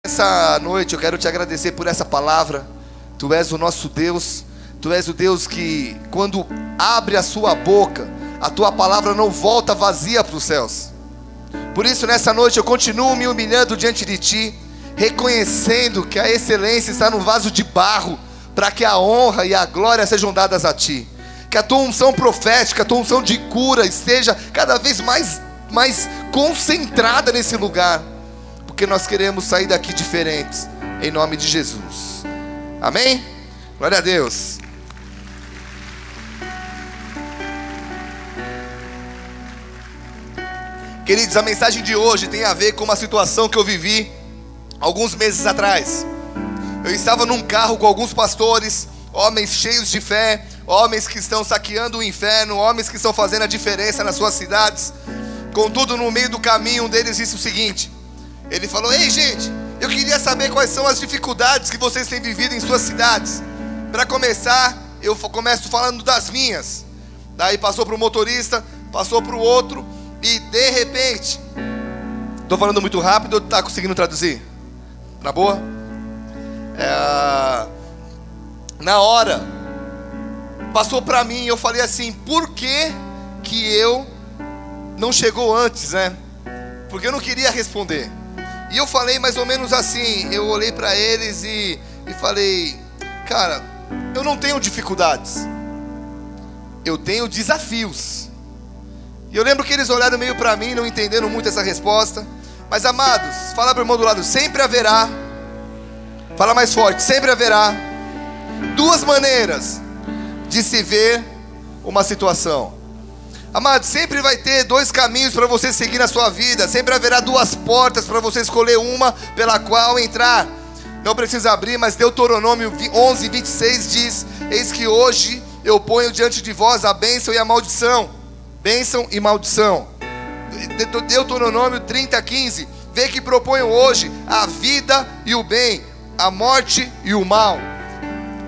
Essa noite eu quero te agradecer por essa palavra. Tu és o nosso Deus. Tu és o Deus que, quando abre a sua boca, a tua palavra não volta vazia para os céus. Por isso, nessa noite eu continuo me humilhando diante de ti, reconhecendo que a excelência está no vaso de barro, para que a honra e a glória sejam dadas a ti. Que a tua unção profética, a tua unção de cura esteja cada vez mais concentrada nesse lugar, porque nós queremos sair daqui diferentes, em nome de Jesus. Amém? Glória a Deus. Queridos, a mensagem de hoje tem a ver com uma situação que eu vivi alguns meses atrás. Eu estava num carro com alguns pastores, homens cheios de fé, homens que estão saqueando o inferno, homens que estão fazendo a diferença nas suas cidades. Contudo, no meio do caminho, um deles disse o seguinte: ele falou: ei gente, eu queria saber quais são as dificuldades que vocês têm vivido em suas cidades. Para começar, eu começo falando das minhas. Daí passou para o motorista, passou para o outro, e de repente, estou falando muito rápido ou está conseguindo traduzir? Na boa? Na hora, passou para mim e eu falei assim: por que eu não chegou antes, né? Porque eu não queria responder. E eu falei mais ou menos assim, eu olhei para eles e falei: cara, eu não tenho dificuldades, eu tenho desafios. E eu lembro que eles olharam meio para mim, não entenderam muito essa resposta. Mas amados, fala para o irmão do lado: sempre haverá, fala mais forte, sempre haverá duas maneiras de se ver uma situação. Amados, sempre vai ter dois caminhos para você seguir na sua vida. Sempre haverá duas portas para você escolher uma pela qual entrar. Não precisa abrir, mas Deuteronômio 11:26 diz: eis que hoje eu ponho diante de vós a bênção e a maldição. Bênção e maldição. Deuteronômio 30:15: vê que proponho hoje a vida e o bem, a morte e o mal.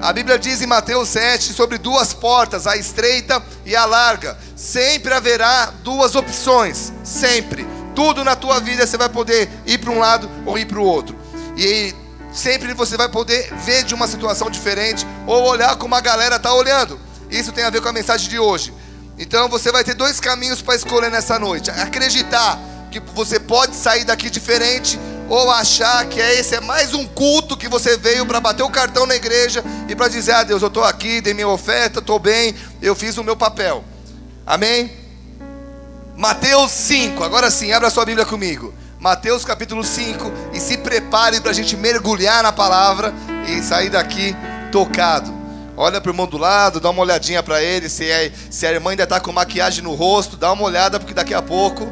A Bíblia diz em Mateus 7 sobre duas portas, a estreita e a larga. Sempre haverá duas opções, sempre. Tudo na tua vida você vai poder ir para um lado ou ir para o outro. E sempre você vai poder ver de uma situação diferente, ou olhar como a galera está olhando. Isso tem a ver com a mensagem de hoje. Então você vai ter dois caminhos para escolher nessa noite: acreditar que você pode sair daqui diferente, ou achar que esse é mais um culto que você veio para bater o cartão na igreja e para dizer: ah, Deus, eu estou aqui, dei minha oferta, estou bem, eu fiz o meu papel. Amém? Mateus 5, agora sim, abra sua Bíblia comigo. Mateus capítulo 5, e se prepare para a gente mergulhar na palavra e sair daqui tocado. Olha para o irmão do lado, dá uma olhadinha para ele. Se a irmã ainda está com maquiagem no rosto, dá uma olhada, porque daqui a pouco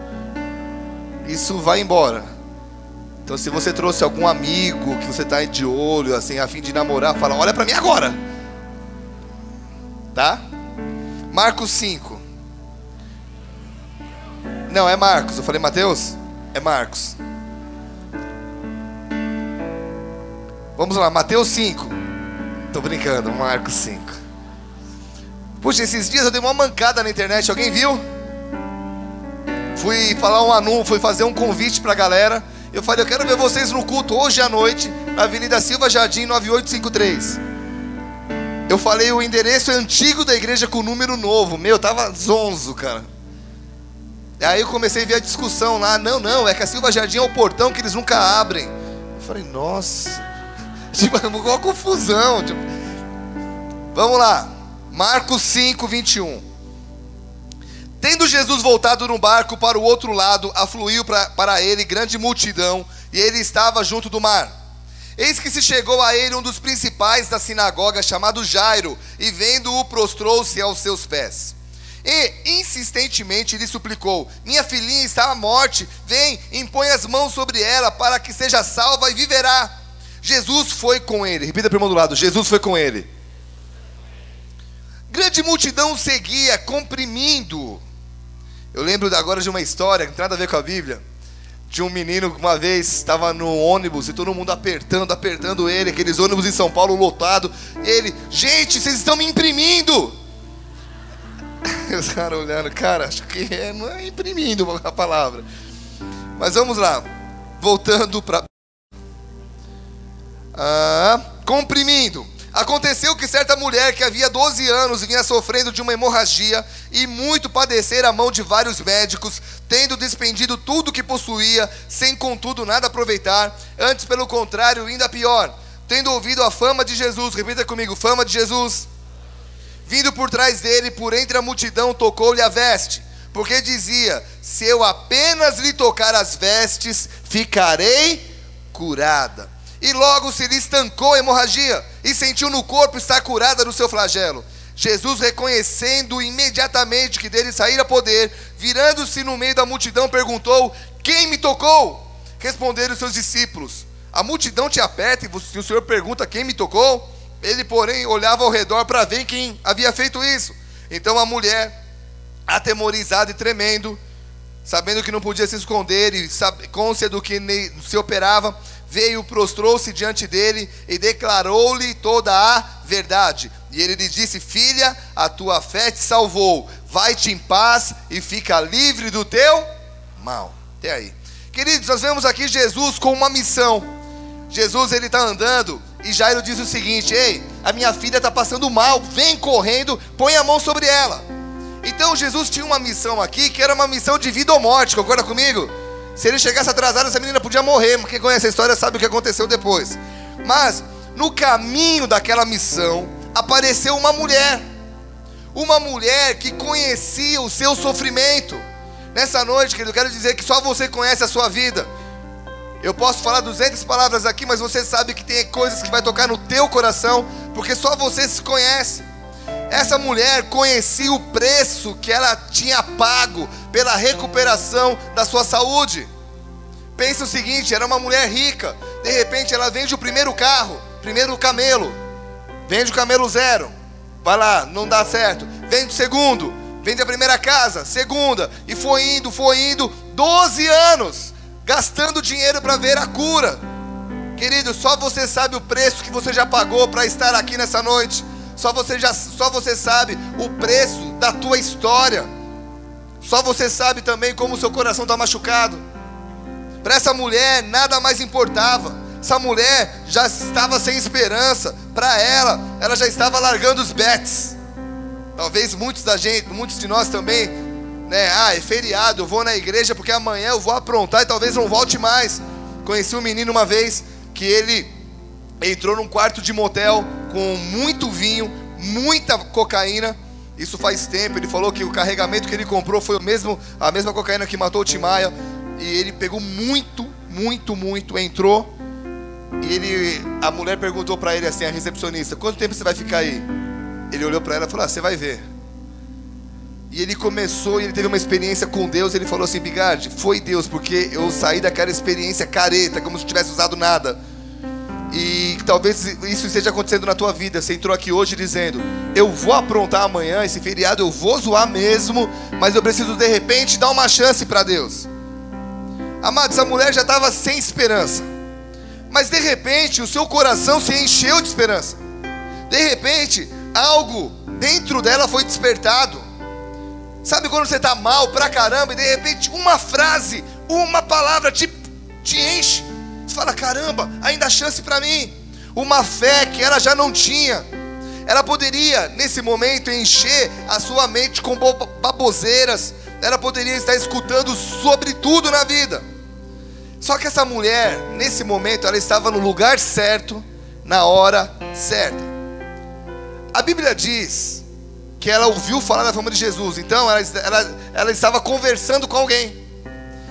isso vai embora. Então, se você trouxe algum amigo que você está de olho, assim, a fim de namorar, fala: olha para mim agora. Tá? Marcos 5. Não, é Marcos. Eu falei Mateus? É Marcos. Vamos lá, Mateus 5. Tô brincando, Marcos 5. Puxa, esses dias eu dei uma mancada na internet, alguém viu? Fui falar um anúncio, fui fazer um convite pra galera. Eu falei: eu quero ver vocês no culto hoje à noite, na Avenida Silva Jardim 9853. Eu falei o endereço antigo da igreja com o número novo. Meu, tava zonzo, cara. Aí eu comecei a ver a discussão lá: não, é que a Silva Jardim é o portão que eles nunca abrem. Eu falei: nossa, tipo, uma confusão, tipo. Vamos lá, Marcos 5:21. Tendo Jesus voltado no barco para o outro lado, afluiu para ele grande multidão, e ele estava junto do mar. Eis que se chegou a ele um dos principais da sinagoga, chamado Jairo, e vendo-o, prostrou-se aos seus pés. E insistentemente lhe suplicou: minha filhinha está à morte, vem, impõe as mãos sobre ela, para que seja salva e viverá. Jesus foi com ele. Repita para o irmão do lado: Jesus foi com ele. Grande multidão o seguia, comprimindo. Eu lembro agora de uma história que não tem nada a ver com a Bíblia, de um menino que uma vez estava no ônibus e todo mundo apertando ele, aqueles ônibus em São Paulo lotado, e ele: gente, vocês estão me imprimindo. Os caras olhando: cara, acho que não é imprimindo a palavra. Mas vamos lá, voltando para... Comprimindo. Aconteceu que certa mulher que havia 12 anos vinha sofrendo de uma hemorragia e muito padecer a mão de vários médicos, tendo despendido tudo que possuía, sem contudo nada aproveitar, antes pelo contrário, ainda pior, tendo ouvido a fama de Jesus, repita comigo, fama de Jesus, vindo por trás dele, por entre a multidão, tocou-lhe a veste, porque dizia, se eu apenas lhe tocar as vestes, ficarei curada. E logo se lhe estancou a hemorragia, e sentiu no corpo estar curada do seu flagelo. Jesus, reconhecendo imediatamente que dele saíra poder, virando-se no meio da multidão, perguntou, quem me tocou? Responderam os seus discípulos, a multidão te aperta, e o Senhor pergunta quem me tocou? Ele, porém, olhava ao redor para ver quem havia feito isso. Então a mulher, atemorizada e tremendo, sabendo que não podia se esconder, e cônscia do que se operava, veio, prostrou-se diante dele e declarou-lhe toda a verdade. E ele lhe disse, filha, a tua fé te salvou, vai-te em paz e fica livre do teu mal. Até aí. Queridos, nós vemos aqui Jesus com uma missão. Jesus, ele está andando e Jairo diz o seguinte, ei, a minha filha está passando mal, vem correndo, põe a mão sobre ela. Então Jesus tinha uma missão aqui, que era uma missão de vida ou morte, concorda comigo? Se ele chegasse atrasado, essa menina podia morrer, mas quem conhece a história sabe o que aconteceu depois. Mas, no caminho daquela missão, apareceu uma mulher que conhecia o seu sofrimento. Nessa noite, querido, eu quero dizer que só você conhece a sua vida. Eu posso falar 200 palavras aqui, mas você sabe que tem coisas que vai tocar no teu coração, porque só você se conhece. Essa mulher conhecia o preço que ela tinha pago pela recuperação da sua saúde. Pensa o seguinte, era uma mulher rica, de repente ela vende o primeiro carro, primeiro camelo, vende o camelo zero, vai lá, não dá certo, vende o segundo, vende a primeira casa, segunda, e foi indo, 12 anos, gastando dinheiro para ver a cura. Querido, só você sabe o preço que você já pagou para estar aqui nessa noite. Só você sabe o preço da tua história. Só você sabe também como o seu coração está machucado. Para essa mulher nada mais importava. Essa mulher já estava sem esperança. Para ela já estava largando os bets. Talvez muitos de nós também, né? É feriado, eu vou na igreja porque amanhã eu vou aprontar e talvez não volte mais. Conheci um menino uma vez que ele entrou num quarto de motel com muito vinho, muita cocaína. Isso faz tempo. Ele falou que o carregamento que ele comprou foi a mesma cocaína que matou o Tim Maia. E ele pegou muito, entrou. E a mulher perguntou para ele assim, a recepcionista, quanto tempo você vai ficar aí? Ele olhou para ela e falou, você vai ver. E ele começou, e ele teve uma experiência com Deus. Ele falou assim, Bigardi, foi Deus, porque eu saí daquela experiência careta, como se não tivesse usado nada. E talvez isso esteja acontecendo na tua vida. Você entrou aqui hoje dizendo, eu vou aprontar amanhã, esse feriado eu vou zoar mesmo, mas eu preciso de repente dar uma chance para Deus. Amado, essa mulher já estava sem esperança, mas de repente o seu coração se encheu de esperança. De repente algo dentro dela foi despertado. Sabe quando você está mal pra caramba e de repente uma frase, uma palavra te enche. Você fala, caramba, ainda há chance para mim. Uma fé que ela já não tinha. Ela poderia, nesse momento, encher a sua mente com baboseiras. Ela poderia estar escutando sobre tudo na vida. Só que essa mulher, nesse momento, ela estava no lugar certo, na hora certa. A Bíblia diz que ela ouviu falar da fama de Jesus. Então ela estava conversando com alguém.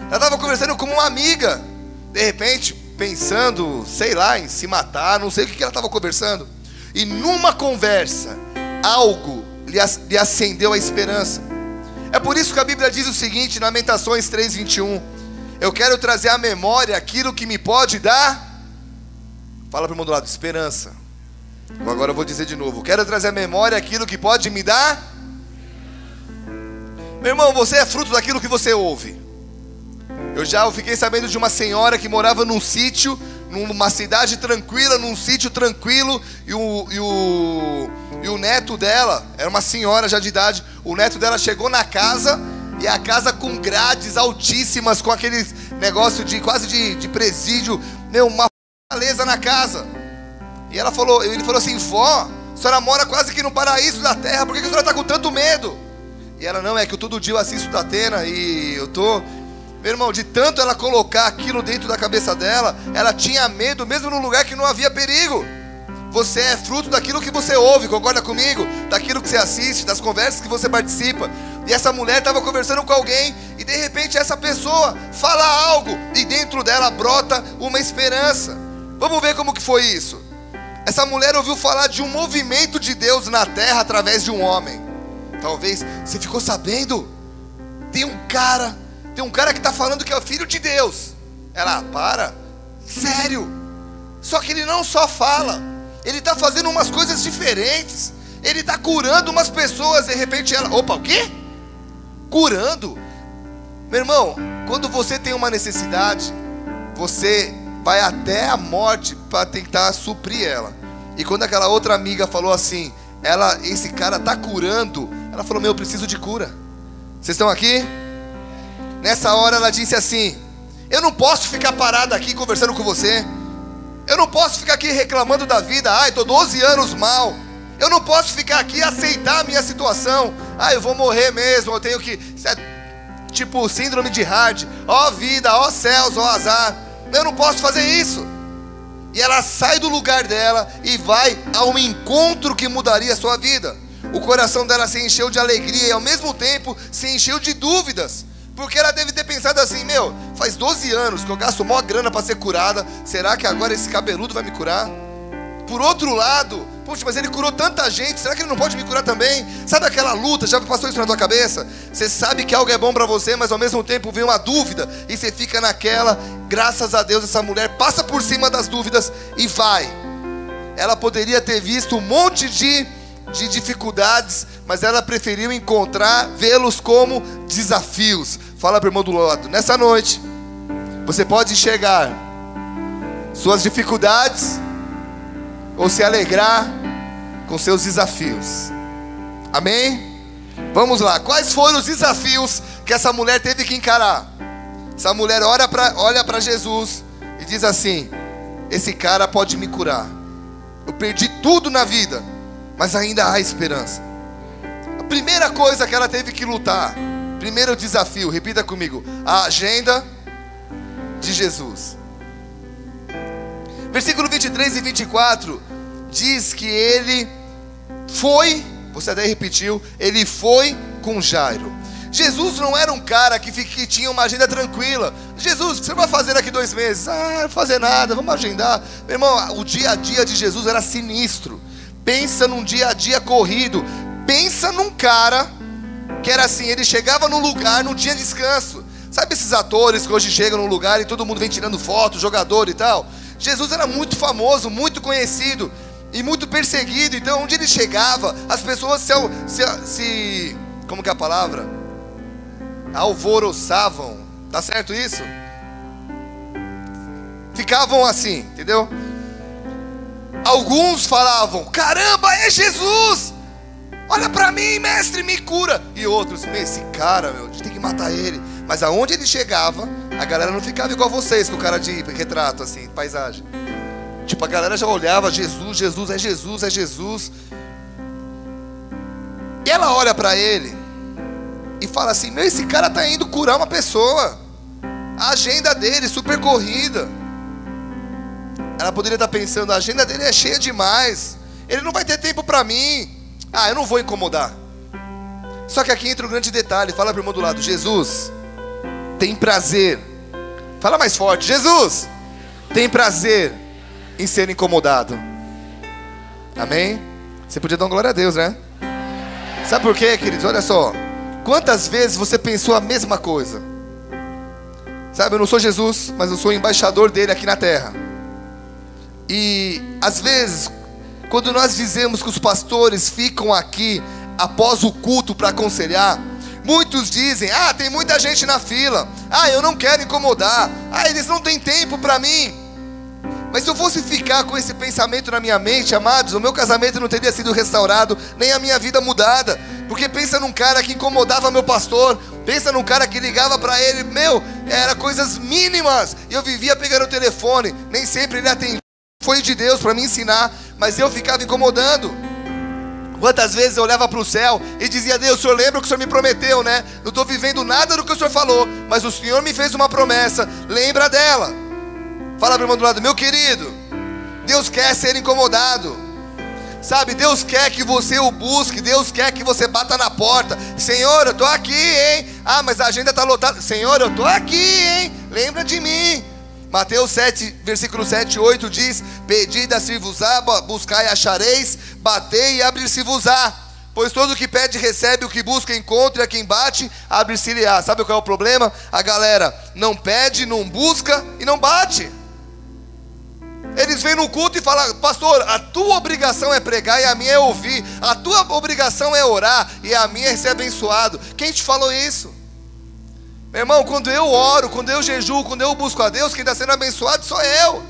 Ela estava conversando com uma amiga. De repente, pensando, sei lá, em se matar, não sei o que ela estava conversando. E numa conversa, algo lhe acendeu a esperança. É por isso que a Bíblia diz o seguinte, em Lamentações 3:21. Eu quero trazer à memória aquilo que me pode dar. Fala para o irmão do lado, esperança. Agora eu vou dizer de novo. Quero trazer à memória aquilo que pode me dar. Meu irmão, você é fruto daquilo que você ouve. Eu fiquei sabendo de uma senhora que morava num sítio, numa cidade tranquila, num sítio tranquilo, e o neto dela, era uma senhora já de idade, o neto dela chegou na casa, e a casa com grades altíssimas, com aquele negócio de quase de presídio, uma fortaleza na casa. E ele falou assim: vó, a senhora mora quase que no paraíso da terra, por que a senhora está com tanto medo? E ela: não, é que eu todo dia eu assisto da Atena e eu tô... Meu irmão, de tanto ela colocar aquilo dentro da cabeça dela, ela tinha medo mesmo num lugar que não havia perigo. Você é fruto daquilo que você ouve, concorda comigo? Daquilo que você assiste, das conversas que você participa. E essa mulher estava conversando com alguém e de repente essa pessoa fala algo e dentro dela brota uma esperança. Vamos ver como que foi isso. Essa mulher ouviu falar de um movimento de Deus na terra através de um homem. Talvez você ficou sabendo? Tem um cara que está falando que é o filho de Deus. Ela: para, sério? Só que ele não só fala, ele está fazendo umas coisas diferentes. Ele está curando umas pessoas. De repente ela: opa, o quê? Curando? Meu irmão, quando você tem uma necessidade, você vai até a morte para tentar suprir ela. E quando aquela outra amiga falou assim: esse cara está curando, ela falou: meu, eu preciso de cura. Vocês estão aqui? Nessa hora ela disse assim: eu não posso ficar parada aqui conversando com você. Eu não posso ficar aqui reclamando da vida. Estou 12 anos mal. Eu não posso ficar aqui e aceitar a minha situação. Eu vou morrer mesmo, eu tenho que... Tipo síndrome de Hard. Ó vida, ó céus, ó azar. Eu não posso fazer isso. E ela sai do lugar dela e vai a um encontro que mudaria a sua vida. O coração dela se encheu de alegria e ao mesmo tempo se encheu de dúvidas. Porque ela deve ter pensado assim: meu, faz 12 anos que eu gasto maior grana para ser curada. Será que agora esse cabeludo vai me curar? Por outro lado, poxa, mas ele curou tanta gente, será que ele não pode me curar também? Sabe aquela luta, já passou isso na tua cabeça? Você sabe que algo é bom para você, mas ao mesmo tempo vem uma dúvida e você fica naquela. Graças a Deus essa mulher passa por cima das dúvidas e vai. Ela poderia ter visto um monte de dificuldades, mas ela preferiu vê-los como desafios. Fala para o irmão do lado: nessa noite você pode enxergar suas dificuldades ou se alegrar com seus desafios. Amém? Vamos lá, quais foram os desafios que essa mulher teve que encarar? Essa mulher olha para Jesus e diz assim: esse cara pode me curar. Eu perdi tudo na vida, mas ainda há esperança. A primeira coisa que ela teve que lutar, primeiro desafio, repita comigo: a agenda de Jesus. Versículo 23 e 24 diz que ele foi, você até repetiu, ele foi com Jairo. Jesus não era um cara que tinha uma agenda tranquila. Jesus, o que você vai fazer daqui 2 meses? Não vou fazer nada, vamos agendar. Meu irmão, o dia a dia de Jesus era sinistro. Pensa num dia a dia corrido. Pensa num cara que era assim: ele chegava num lugar, não tinha descanso. Sabe esses atores que hoje chegam num lugar e todo mundo vem tirando foto, jogador e tal? Jesus era muito famoso, muito conhecido e muito perseguido. Então onde ele chegava, as pessoas como que é a palavra? Alvoroçavam. Tá certo isso? Ficavam assim, entendeu? Alguns falavam: caramba, é Jesus! Olha pra mim, mestre, me cura! E outros: esse cara, meu, a gente tem que matar ele. Mas aonde ele chegava, a galera não ficava igual vocês, com o cara de retrato, assim, paisagem. Tipo, a galera já olhava: Jesus, Jesus, é Jesus, é Jesus. E ela olha pra ele e fala assim: meu, esse cara tá indo curar uma pessoa. A agenda dele, super corrida. Ela poderia estar pensando: a agenda dele é cheia demais. Ele não vai ter tempo pra mim. Eu não vou incomodar. Só que aqui entra um grande detalhe. Fala para o irmão do lado: Jesus tem prazer. Fala mais forte: Jesus tem prazer em ser incomodado. Amém? Você podia dar uma glória a Deus, né? Sabe por quê, queridos? Olha só. Quantas vezes você pensou a mesma coisa? Sabe, eu não sou Jesus, mas eu sou o embaixador dele aqui na terra. E às vezes, quando nós dizemos que os pastores ficam aqui após o culto para aconselhar, muitos dizem: tem muita gente na fila, eu não quero incomodar, eles não têm tempo para mim. Mas se eu fosse ficar com esse pensamento na minha mente, amados, o meu casamento não teria sido restaurado, nem a minha vida mudada. Porque pensa num cara que incomodava meu pastor, pensa num cara que ligava para ele, era coisas mínimas, e eu vivia pegando o telefone, nem sempre ele atendia. foi de Deus para me ensinar, mas eu ficava incomodando. Quantas vezes eu olhava para o céu e dizia: Deus, o Senhor lembra o que o Senhor me prometeu, né? Não estou vivendo nada do que o Senhor falou, mas o Senhor me fez uma promessa, lembra dela. Fala para o irmão do lado: meu querido, Deus quer ser incomodado, sabe? Deus quer que você o busque, Deus quer que você bata na porta. Senhor, eu estou aqui, hein? Ah, mas a agenda está lotada. Senhor, eu estou aqui, hein? Lembra de mim. Mateus 7, versículo 7 e 8 diz: pedi, dar-se-vos-á, buscai e achareis, batei e abrir-se-vos-á. Pois todo o que pede recebe, o que busca encontra, e a quem bate, abre-se-lhe-á. Sabe qual é o problema? A galera não pede, não busca e não bate. Eles vêm no culto e falam: pastor, a tua obrigação é pregar e a minha é ouvir. A tua obrigação é orar e a minha é ser abençoado. Quem te falou isso? Meu irmão, quando eu oro, quando eu jejuo, quando eu busco a Deus, quem está sendo abençoado sou eu.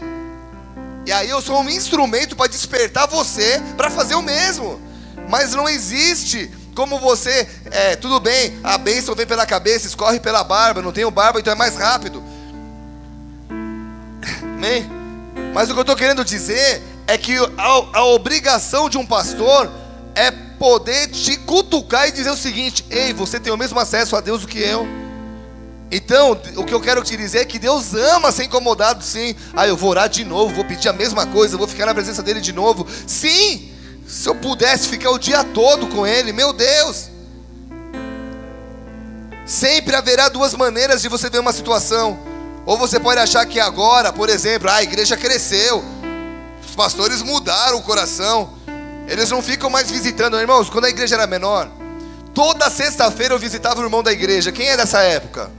E aí eu sou um instrumento para despertar você para fazer o mesmo. Mas não existe como você, tudo bem, a bênção vem pela cabeça, escorre pela barba. Não tenho barba, então é mais rápido. Amém? Mas o que eu estou querendo dizer é que a obrigação de um pastor é poder te cutucar e dizer o seguinte: ei, você tem o mesmo acesso a Deus do que eu. Então, o que eu quero te dizer é que Deus ama ser incomodado, sim. Ah, eu vou orar de novo, vou pedir a mesma coisa, vou ficar na presença dele de novo. Sim, se eu pudesse ficar o dia todo com ele, meu Deus. Sempre haverá duas maneiras de você ver uma situação. Ou você pode achar que agora, por exemplo, a igreja cresceu, os pastores mudaram o coração, eles não ficam mais visitando. Irmãos, quando a igreja era menor, toda sexta-feira eu visitava o irmão da igreja. Quem é dessa época?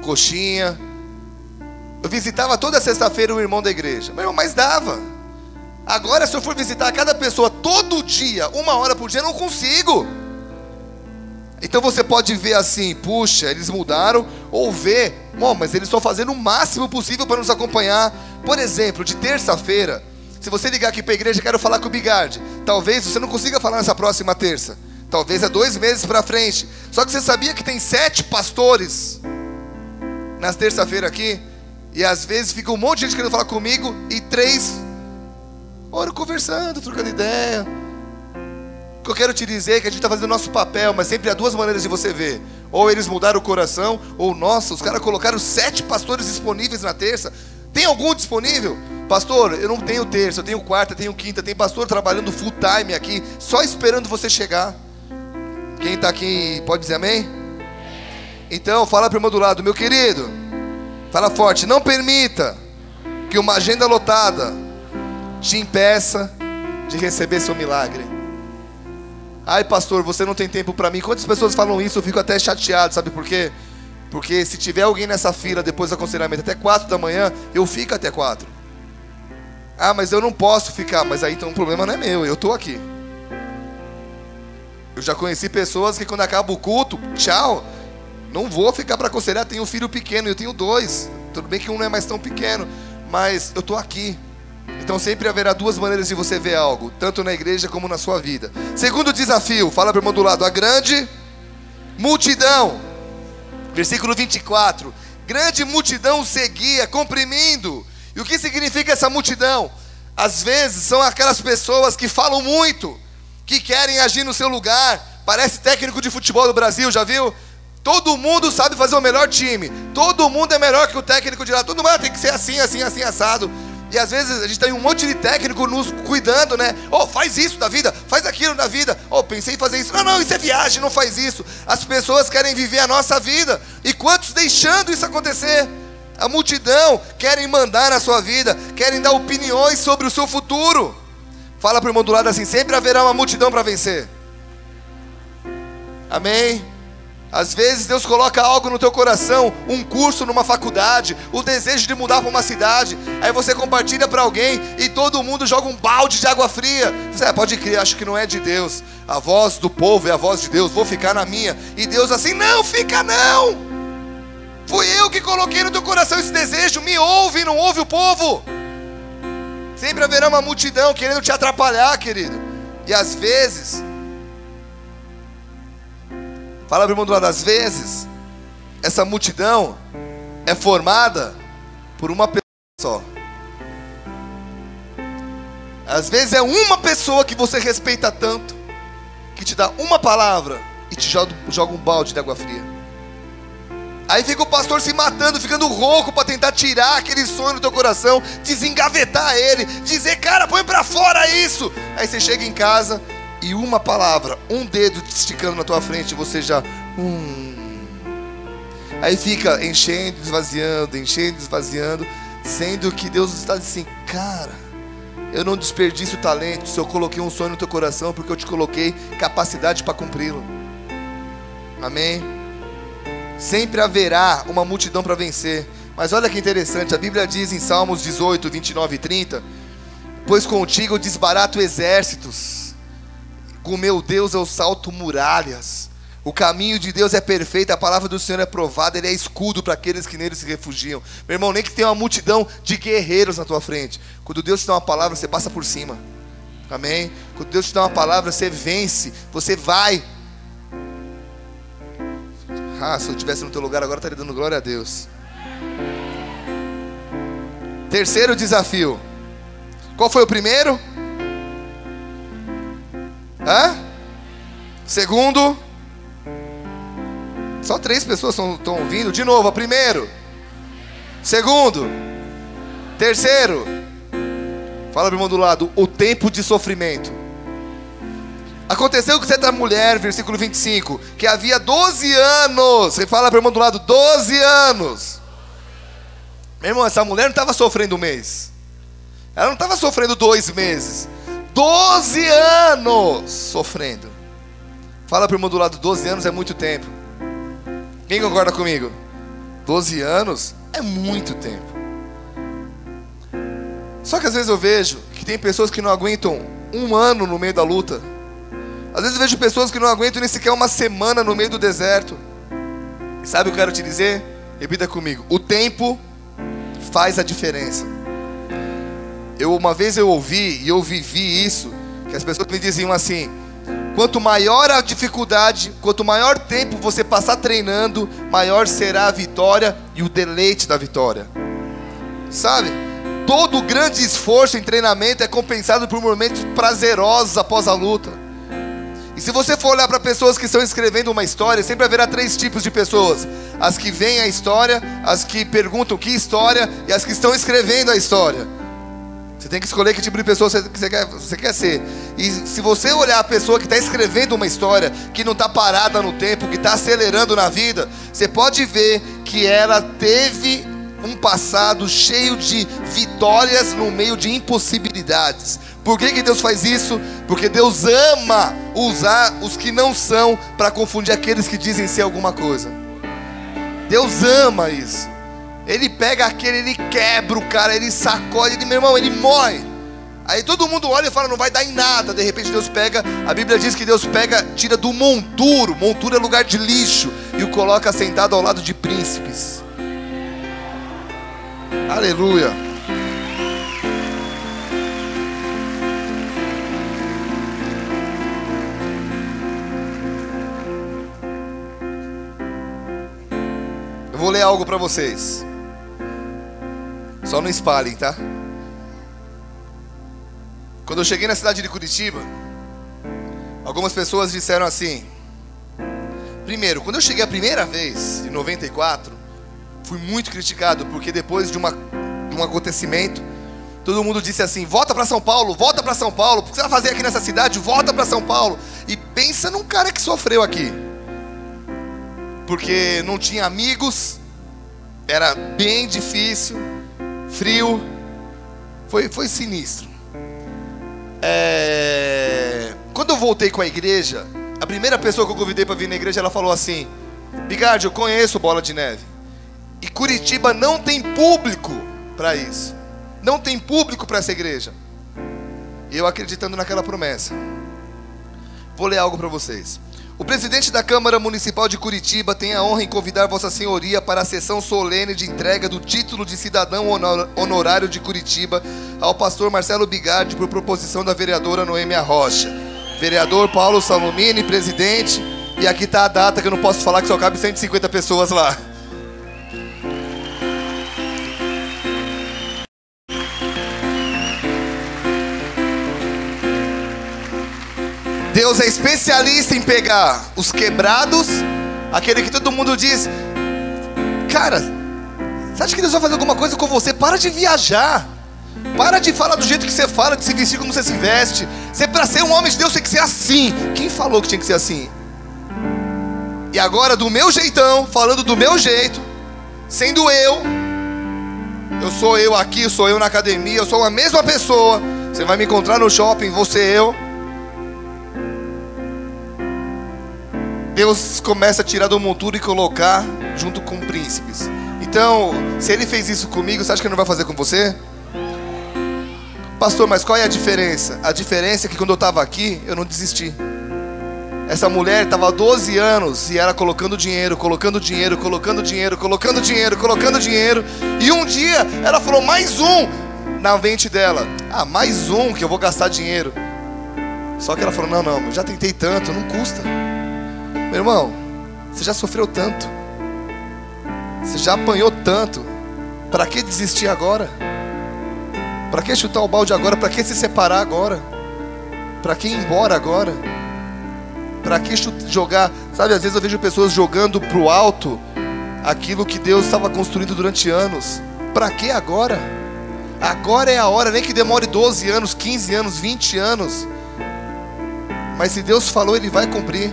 Coxinha. Eu visitava toda sexta-feira o irmão da igreja. Meu irmão, mas dava. Agora, se eu for visitar cada pessoa todo dia, 1 hora por dia, eu não consigo. Então você pode ver assim: puxa, eles mudaram. Ou ver: bom, mas eles estão fazendo o máximo possível para nos acompanhar. Por exemplo, de terça-feira, se você ligar aqui para a igreja: quero falar com o Bigard, talvez você não consiga falar nessa próxima terça. Talvez 2 meses para frente. Só que você sabia que tem 7 pastores nas terça-feira aqui? E às vezes fica um monte de gente querendo falar comigo e 3 ora conversando, trocando ideia. O que eu quero te dizer é que a gente está fazendo o nosso papel, mas sempre há 2 maneiras de você ver: ou eles mudaram o coração, ou nossa, os caras colocaram 7 pastores disponíveis na terça. Tem algum disponível? Pastor, eu não tenho terça, eu tenho quarta, tenho quinta. Tem pastor trabalhando full time aqui, só esperando você chegar. Quem está aqui pode dizer amém? Então fala para o irmão do lado: meu querido, fala forte, não permita que uma agenda lotada te impeça de receber seu milagre. Ai, pastor, você não tem tempo para mim. Quantas pessoas falam isso? Eu fico até chateado, sabe por quê? Porque se tiver alguém nessa fila depois do aconselhamento até 4 da manhã, eu fico até 4. Ah, mas eu não posso ficar. Mas aí então o problema não é meu, eu estou aqui. Eu já conheci pessoas que quando acaba o culto, tchau, não vou ficar para aconselhar, tenho um filho pequeno, eu tenho 2. Tudo bem que um não é mais tão pequeno, mas eu estou aqui. Então sempre haverá 2 maneiras de você ver algo, tanto na igreja como na sua vida. Segundo desafio, fala para o irmão do lado: a grande multidão. Versículo 24: grande multidão seguia, comprimindo. E o que significa essa multidão? Às vezes são aquelas pessoas que falam muito, que querem agir no seu lugar. Parece técnico de futebol do Brasil, já viu? Todo mundo sabe fazer o melhor time, todo mundo é melhor que o técnico de lá. Todo mundo tem que ser assim, assim, assim, assado. E às vezes a gente tem um monte de técnico nos cuidando, né? Oh, faz isso da vida, faz aquilo da vida. Oh, pensei em fazer isso. Não, isso é viagem, não faz isso. As pessoas querem viver a nossa vida. E quantos deixando isso acontecer? A multidão querem mandar na sua vida, querem dar opiniões sobre o seu futuro. Fala para o irmão do lado assim: sempre haverá uma multidão para vencer. Amém? Às vezes Deus coloca algo no teu coração, um curso numa faculdade, o desejo de mudar para uma cidade. Aí você compartilha para alguém e todo mundo joga um balde de água fria. Você pode crer, acho que não é de Deus. A voz do povo é a voz de Deus, vou ficar na minha. E Deus assim: não, fica não. Fui eu que coloquei no teu coração esse desejo, me ouve, não ouve o povo. Sempre haverá uma multidão querendo te atrapalhar, querido. E às vezes, fala para o irmão do lado: às vezes essa multidão é formada por uma pessoa só. Às vezes é uma pessoa que você respeita tanto, que te dá uma palavra e te joga um balde de água fria. Aí fica o pastor se matando, ficando rouco para tentar tirar aquele sonho do teu coração, desengavetar ele, dizer, cara, põe para fora isso. Aí você chega em casa e uma palavra, um dedo te esticando na tua frente, você já... Aí fica enchendo, esvaziando, sendo que Deus está assim, cara, eu não desperdiço o talento se eu coloquei um sonho no teu coração, porque eu te coloquei capacidade para cumpri-lo. Amém? Sempre haverá uma multidão para vencer. Mas olha que interessante, a Bíblia diz em Salmos 18, 29 e 30, pois contigo eu desbarato exércitos, com meu Deus eu salto muralhas. O caminho de Deus é perfeito, a palavra do Senhor é provada, Ele é escudo para aqueles que nele se refugiam. Meu irmão, nem que tenha uma multidão de guerreiros na tua frente, quando Deus te dá uma palavra, você passa por cima. Amém? Quando Deus te dá uma palavra, você vence, você vai. Se eu estivesse no teu lugar agora, eu estaria dando glória a Deus. Terceiro desafio. Qual foi o primeiro? Segundo. Só 3 pessoas estão ouvindo. De novo, primeiro. Segundo. Terceiro. Fala para o irmão do lado. O tempo de sofrimento. Aconteceu com certa mulher, versículo 25, que havia 12 anos. Você fala para o irmão do lado, 12 anos. Meu irmão, essa mulher não estava sofrendo um mês. Ela não estava sofrendo 2 meses. 12 anos sofrendo. Fala para o irmão do lado, 12 anos é muito tempo. Quem concorda comigo? 12 anos é muito tempo. Só que às vezes eu vejo que tem pessoas que não aguentam 1 ano no meio da luta. Às vezes eu vejo pessoas que não aguentam nem sequer 1 semana no meio do deserto. Sabe o que eu quero te dizer? Repita comigo. O tempo faz a diferença. Uma vez eu ouvi e eu vivi isso, que as pessoas me diziam assim, quanto maior a dificuldade, quanto maior tempo você passar treinando, maior será a vitória e o deleite da vitória. Sabe? Todo grande esforço em treinamento é compensado por momentos prazerosos após a luta. E se você for olhar para pessoas que estão escrevendo uma história, sempre haverá 3 tipos de pessoas. As que veem a história, as que perguntam que história e as que estão escrevendo a história. Você tem que escolher que tipo de pessoa você quer ser. E se você olhar a pessoa que está escrevendo uma história, que não está parada no tempo, que está acelerando na vida, você pode ver que ela teve um passado cheio de vitórias no meio de impossibilidades. Por que Deus faz isso? Porque Deus ama usar os que não são para confundir aqueles que dizem ser alguma coisa. Deus ama isso. Ele pega aquele, ele quebra o cara, ele sacode, meu irmão, ele morre. Aí todo mundo olha e fala, não vai dar em nada. De repente Deus pega, a Bíblia diz que Deus pega, tira do monturo. Monturo é lugar de lixo, e o coloca sentado ao lado de príncipes. Aleluia. Eu vou ler algo para vocês. Só não espalhem, tá? Quando eu cheguei na cidade de Curitiba, algumas pessoas disseram assim. Primeiro, quando eu cheguei a primeira vez, em 94, fui muito criticado, porque depois de um acontecimento, todo mundo disse assim, volta para São Paulo, volta para São Paulo, o que você vai fazer aqui nessa cidade? Volta para São Paulo. E pensa num cara que sofreu aqui, porque não tinha amigos, era bem difícil, frio, foi sinistro. Quando eu voltei com a igreja, a primeira pessoa que eu convidei para vir na igreja, ela falou assim, Bigardi, eu conheço Bola de Neve, e Curitiba não tem público para isso, não tem público para essa igreja. E eu acreditando naquela promessa, vou ler algo para vocês. O presidente da Câmara Municipal de Curitiba tem a honra em convidar Vossa Senhoria para a sessão solene de entrega do título de cidadão honorário de Curitiba ao pastor Marcelo Bigardi por proposição da vereadora Noêmia Rocha. Vereador Paulo Salomini, presidente, e aqui está a data que eu não posso falar que só cabe 150 pessoas lá. Deus é especialista em pegar os quebrados, aquele que todo mundo diz: cara, você acha que Deus vai fazer alguma coisa com você? Para de viajar. Para de falar do jeito que você fala, de se vestir como você se veste. Você, para ser um homem de Deus, tem que ser assim. Quem falou que tinha que ser assim? E agora, do meu jeitão, falando do meu jeito, sendo eu sou eu aqui, eu sou eu na academia, eu sou a mesma pessoa. Você vai me encontrar no shopping, vou ser eu. Deus começa a tirar da montura e colocar junto com príncipes. Então, se Ele fez isso comigo, você acha que Ele não vai fazer com você? Pastor, mas qual é a diferença? A diferença é que quando eu estava aqui, eu não desisti. Essa mulher estava há 12 anos e era colocando dinheiro, colocando dinheiro, colocando dinheiro, colocando dinheiro, colocando dinheiro. E um dia ela falou: mais um na mente dela. Ah, mais um que eu vou gastar dinheiro. Só que ela falou: não, eu já tentei tanto, não custa. Meu irmão, você já sofreu tanto, você já apanhou tanto. Para que desistir agora? Para que chutar o balde agora? Para que se separar agora? Para que ir embora agora? Para que jogar? Sabe, às vezes eu vejo pessoas jogando para o alto aquilo que Deus estava construindo durante anos. Para que agora? Agora é a hora, nem que demore 12 anos, 15 anos, 20 anos. Mas se Deus falou, Ele vai cumprir.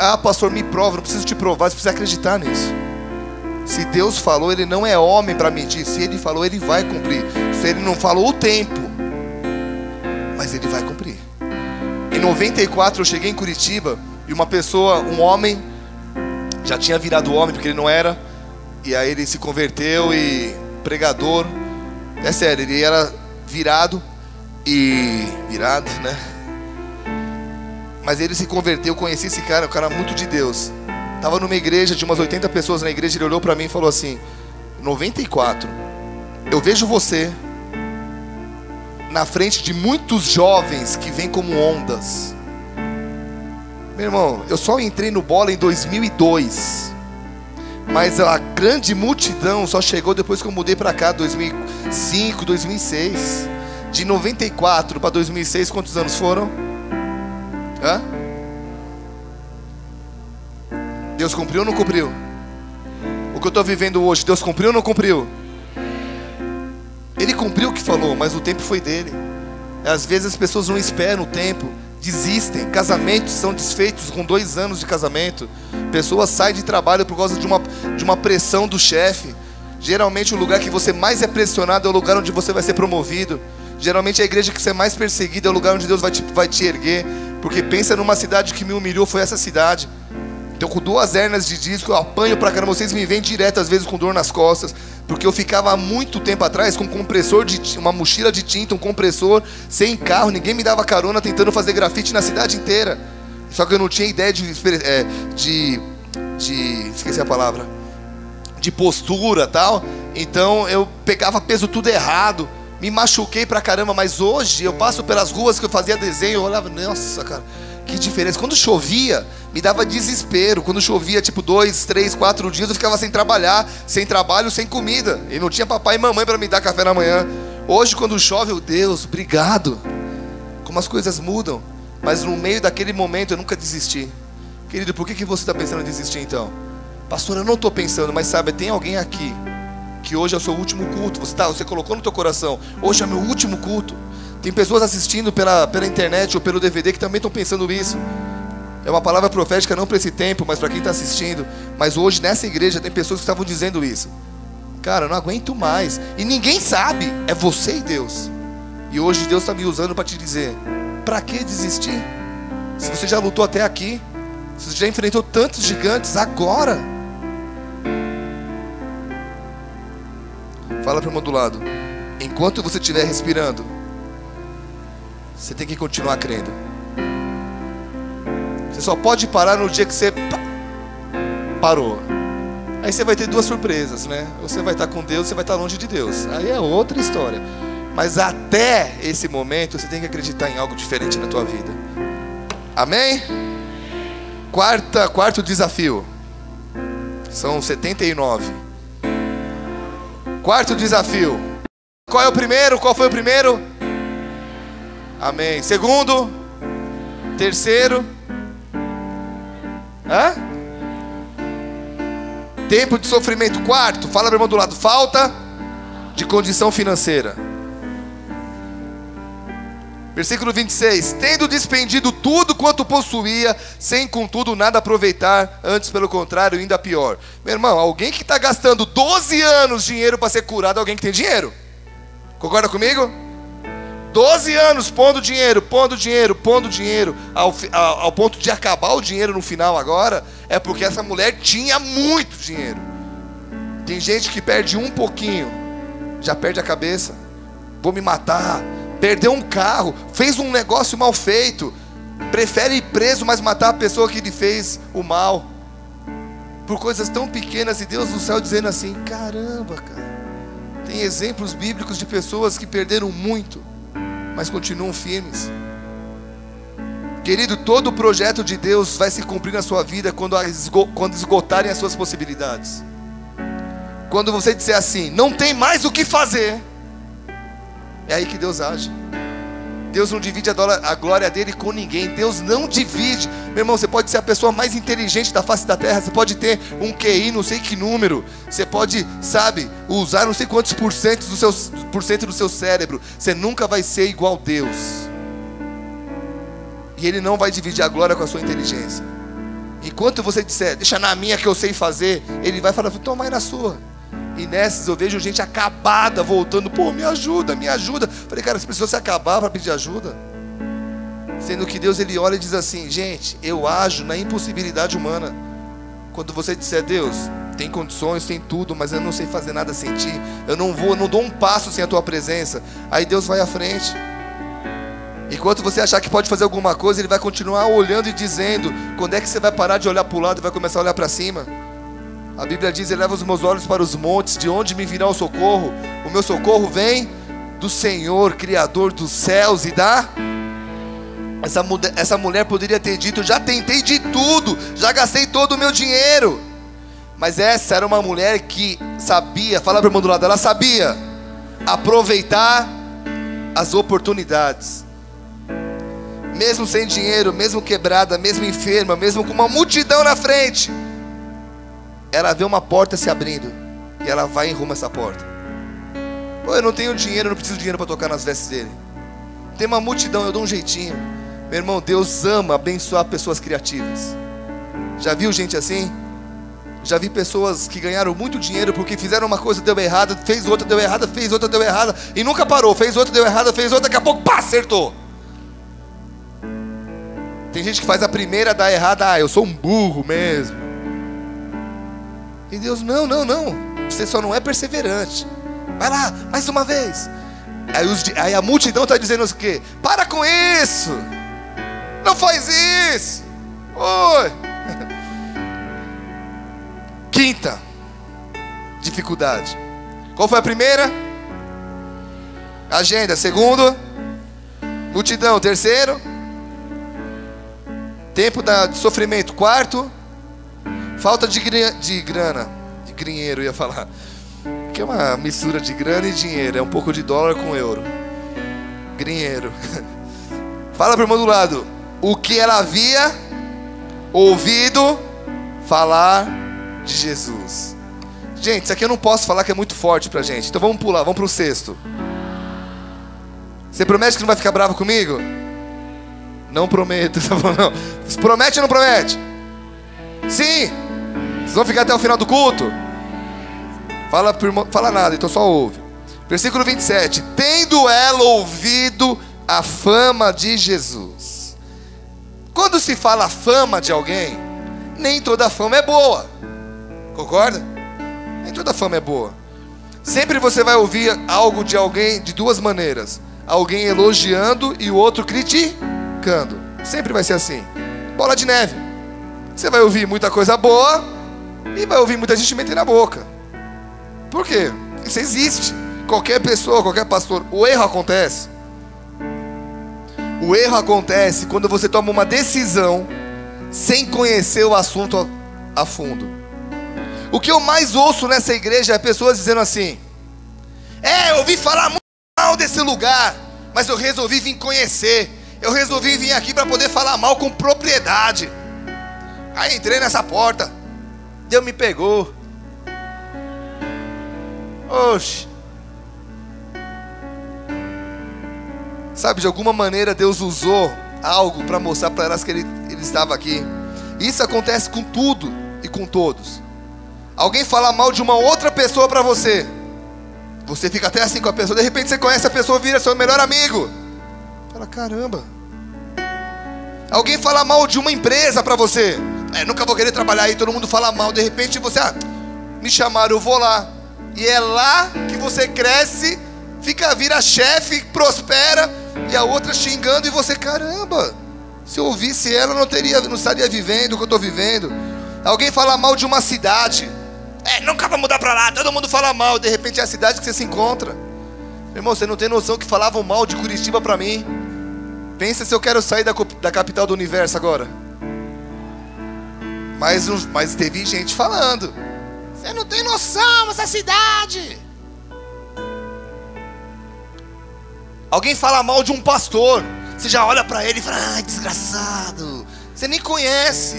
Ah, pastor, me prova. Não preciso te provar, você precisa acreditar nisso. Se Deus falou, Ele não é homem para mentir. Se Ele falou, Ele vai cumprir. Se Ele não falou o tempo, mas Ele vai cumprir. Em 94 eu cheguei em Curitiba e uma pessoa, um homem, já tinha virado homem porque ele não era. E aí ele se converteu e pregador. É sério, ele era virado, né? Mas ele se converteu, conheci esse cara, um cara muito de Deus. Tava numa igreja de umas 80 pessoas na igreja, ele olhou pra mim e falou assim: 94, eu vejo você na frente de muitos jovens que vêm como ondas. Meu irmão, eu só entrei no Bola em 2002, mas a grande multidão só chegou depois que eu mudei pra cá, 2005, 2006. De 94 para 2006, quantos anos foram? Hã? Deus cumpriu ou não cumpriu? O que eu estou vivendo hoje, Deus cumpriu ou não cumpriu? Ele cumpriu o que falou, mas o tempo foi dele. Às vezes as pessoas não esperam o tempo, desistem. Casamentos são desfeitos com 2 anos de casamento. Pessoas saem de trabalho por causa de uma pressão do chefe. Geralmente o lugar que você mais é pressionado é o lugar onde você vai ser promovido. Geralmente a igreja que você é mais perseguido é o lugar onde Deus vai te erguer. Porque pensa numa cidade que me humilhou, foi essa cidade. Então com 2 hérnias de disco eu apanho pra caramba. Vocês me veem direto às vezes com dor nas costas, porque eu ficava há muito tempo atrás com um compressor uma mochila de tinta, um compressor, sem carro, ninguém me dava carona, tentando fazer grafite na cidade inteira. Só que eu não tinha ideia esqueci a palavra, de postura, tal. Então eu pegava peso tudo errado, me machuquei pra caramba. Mas hoje eu passo pelas ruas que eu fazia desenho, eu olhava, nossa, cara, que diferença. Quando chovia, me dava desespero. Quando chovia, tipo 2, 3, 4 dias, eu ficava sem trabalhar, sem trabalho, sem comida. E não tinha papai e mamãe para me dar café na manhã. Hoje, quando chove, eu, Deus, obrigado. Como as coisas mudam. Mas no meio daquele momento, eu nunca desisti. Querido, por que você está pensando em desistir então? Pastor, eu não estou pensando, mas sabe, tem alguém aqui que hoje é o seu último culto. Você colocou no teu coração: hoje é meu último culto. Tem pessoas assistindo pela internet ou pelo DVD que também estão pensando isso. É uma palavra profética não para esse tempo, mas para quem está assistindo. Mas hoje nessa igreja tem pessoas que estavam dizendo isso: cara, eu não aguento mais. E ninguém sabe, é você e Deus. E hoje Deus está me usando para te dizer: para que desistir? Se você já lutou até aqui, se você já enfrentou tantos gigantes, agora. Fala para o irmão do lado: enquanto você estiver respirando, você tem que continuar crendo. Você só pode parar no dia que você parou. Aí você vai ter 2 surpresas, né? Ou você vai estar com Deus, ou você vai estar longe de Deus. Aí é outra história. Mas até esse momento você tem que acreditar em algo diferente na tua vida. Amém? Quarto desafio. São 79. Quarto desafio. Qual é o primeiro? Qual foi o primeiro? Amém. Segundo, Terceiro, tempo de sofrimento. Quarto, fala para o irmão do lado, falta de condição financeira. Versículo 26, tendo despendido tudo quanto possuía, sem contudo nada aproveitar, antes pelo contrário, ainda pior. Meu irmão, alguém que está gastando 12 anos dinheiro para ser curado, é alguém que tem dinheiro. Concorda comigo? 12 anos pondo dinheiro, ao ponto de acabar o dinheiro no final agora, é porque essa mulher tinha muito dinheiro. Tem gente que perde um pouquinho, já perde a cabeça. Vou me matar. Perdeu um carro, fez um negócio mal feito, prefere ir preso, mas matar a pessoa que lhe fez o mal, por coisas tão pequenas, e Deus do céu dizendo assim, caramba, cara. Tem exemplos bíblicos de pessoas que perderam muito, mas continuam firmes. Querido, todo o projeto de Deus vai se cumprir na sua vida quando esgotarem as suas possibilidades. Quando você disser assim, não tem mais o que fazer, é aí que Deus age. Deus não divide a glória dele com ninguém. Deus não divide. Meu irmão, você pode ser a pessoa mais inteligente da face da terra, você pode ter um QI, não sei que número, você pode, usar não sei quantos por cento do seu cérebro, você nunca vai ser igual a Deus. E Ele não vai dividir a glória com a sua inteligência. Enquanto você disser, deixa na minha que eu sei fazer, Ele vai falar, toma aí na sua. E nessas eu vejo gente acabada voltando, pô, me ajuda, me ajuda. Falei, cara, você precisou se acabar para pedir ajuda? Sendo que Deus, Ele olha e diz assim, gente, eu ajo na impossibilidade humana. Quando você disser, Deus, tem condições, tem tudo, mas eu não sei fazer nada sem Ti, eu não dou um passo sem a Tua presença. Aí Deus vai à frente. Enquanto você achar que pode fazer alguma coisa, Ele vai continuar olhando e dizendo, quando é que você vai parar de olhar para o lado e vai começar a olhar para cima? A Bíblia diz, eleva os meus olhos para os montes, de onde me virá o socorro? O meu socorro vem do Senhor, Criador dos céus e da... Essa mulher poderia ter dito, já tentei de tudo, já gastei todo o meu dinheiro. Mas essa era uma mulher que sabia, fala para o irmão do lado, ela sabia aproveitar as oportunidades. Mesmo sem dinheiro, mesmo quebrada, mesmo enferma, mesmo com uma multidão na frente, ela vê uma porta se abrindo e ela vai em rumo a essa porta. Pô, eu não tenho dinheiro, eu não preciso de dinheiro para tocar nas vestes dele. Tem uma multidão, eu dou um jeitinho. Meu irmão, Deus ama abençoar pessoas criativas. Já viu gente assim? Já vi pessoas que ganharam muito dinheiro porque fizeram uma coisa, deu errada, fez outra, deu errada, fez outra, deu errada, e nunca parou, fez outra, deu errada, fez outra, daqui a pouco, pá, acertou. Tem gente que faz a primeira, dá errada, eu sou um burro mesmo. E Deus, não, você só não é perseverante. Vai lá, mais uma vez. Aí a multidão está dizendo o quê? Para com isso, não faz isso. Oi. Quinta dificuldade. Qual foi a primeira? Agenda. Segundo, multidão. Terceiro, tempo de sofrimento. Quarto, falta de grana. De dinheiro, ia falar. Que é uma mistura de grana e dinheiro. É um pouco de dólar com euro. Dinheiro. Fala para o irmão do lado. O que ela havia ouvido falar de Jesus. Gente, isso aqui eu não posso falar que é muito forte pra gente. Então vamos pular, vamos pro sexto. Você promete que não vai ficar bravo comigo? Não prometo, tá bom, não. Promete ou não promete? Sim. Vocês vão ficar até o final do culto? Fala pro irmão, fala nada, então só ouve. Versículo 27. Tendo ela ouvido a fama de Jesus. Quando se fala a fama de alguém, nem toda fama é boa. Concorda? Nem toda fama é boa. Sempre você vai ouvir algo de alguém de duas maneiras. Alguém elogiando e o outro criticando. Sempre vai ser assim. Bola de neve. Você vai ouvir muita coisa boa e vai ouvir muita gente metendo na boca. Por quê? Isso existe. Qualquer pessoa, qualquer pastor. O erro acontece. O erro acontece quando você toma uma decisão sem conhecer o assunto a fundo. O que eu mais ouço nessa igreja é pessoas dizendo assim: eu ouvi falar muito mal desse lugar, mas eu resolvi vir conhecer. Eu resolvi vir aqui para poder falar mal com propriedade. Aí entrei nessa porta. Deus me pegou. Oxe. Sabe, de alguma maneira Deus usou algo para mostrar para elas que ele estava aqui. Isso acontece com tudo e com todos. Alguém fala mal de uma outra pessoa para você. Você fica até assim com a pessoa. De repente você conhece a pessoa, vira seu melhor amigo. Fala, caramba. Alguém fala mal de uma empresa para você. Nunca vou querer trabalhar aí, todo mundo fala mal. De repente você, me chamaram, eu vou lá. E é lá que você cresce, vira chefe, prospera. E a outra xingando e você, caramba. Se eu ouvisse ela, não estaria vivendo o que eu estou vivendo. Alguém fala mal de uma cidade. Nunca vou mudar para lá, todo mundo fala mal. De repente é a cidade que você se encontra. Meu irmão, você não tem noção que falavam mal de Curitiba para mim. Pensa se eu quero sair da capital do universo agora. Mas teve gente falando. Você não tem noção, essa cidade. Alguém fala mal de um pastor. Você já olha para ele e fala, ai, desgraçado. Você nem conhece.